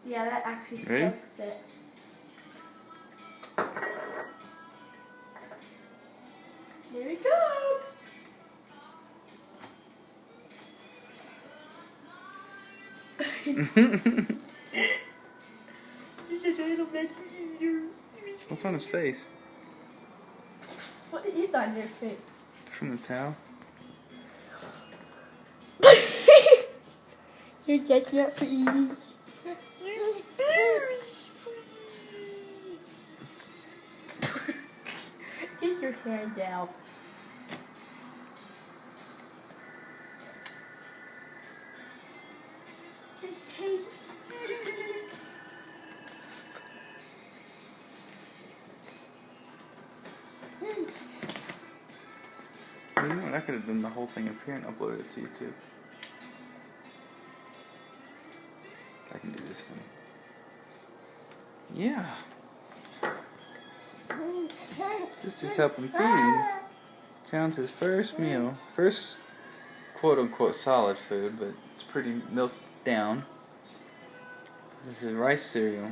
Yeah, that actually Ready? soaks it. Here it comes. He's a little messy eater. What's on his face? What is on your face? From the towel? You're just not for eating. You're very free. Take your hand out. Your taste. You know what? I could have done the whole thing up here and uploaded it to YouTube. I can do this one. Yeah. Sister's helping feed. Towns his first meal. First quote unquote solid food, but it's pretty milked down. This is rice cereal.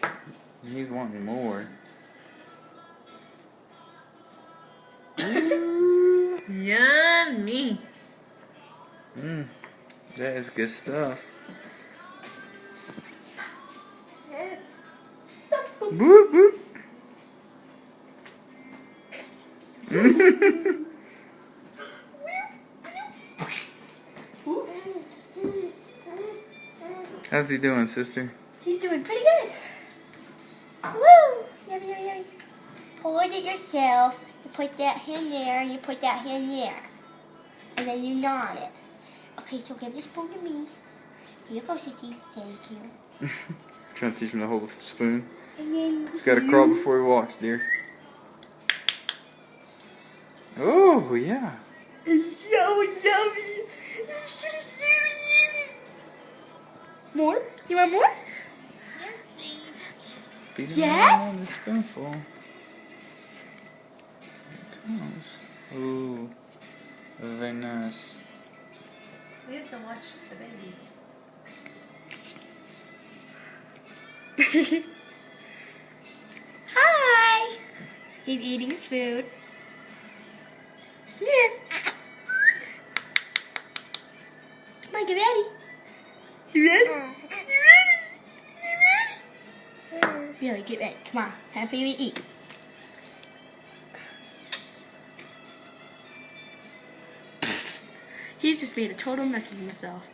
And he's wanting more. Yummy. That is good stuff. Boop boop. How's he doing, sister? He's doing pretty good. Woo! Yummy, yummy, yummy. Hold it yourself. You put that hand there, you put that hand there. And then you gnaw it. Okay, so give the spoon to me. Here you go, Sissy. Thank you. Trying to teach him to hold the spoon. And then He's got to crawl before he walks, dear. Oh, yeah. it's so yummy. It's so yummy. More? You want more? Yes, please. Beat him Yes? on the spoonful. Here it comes. Ooh. Very nice. We used to watch the baby. Hi. He's eating his food. Here. Come on, get ready. You ready? You ready? You ready? Really, get ready. Come on. Time for you to eat. He's just made a total mess of himself.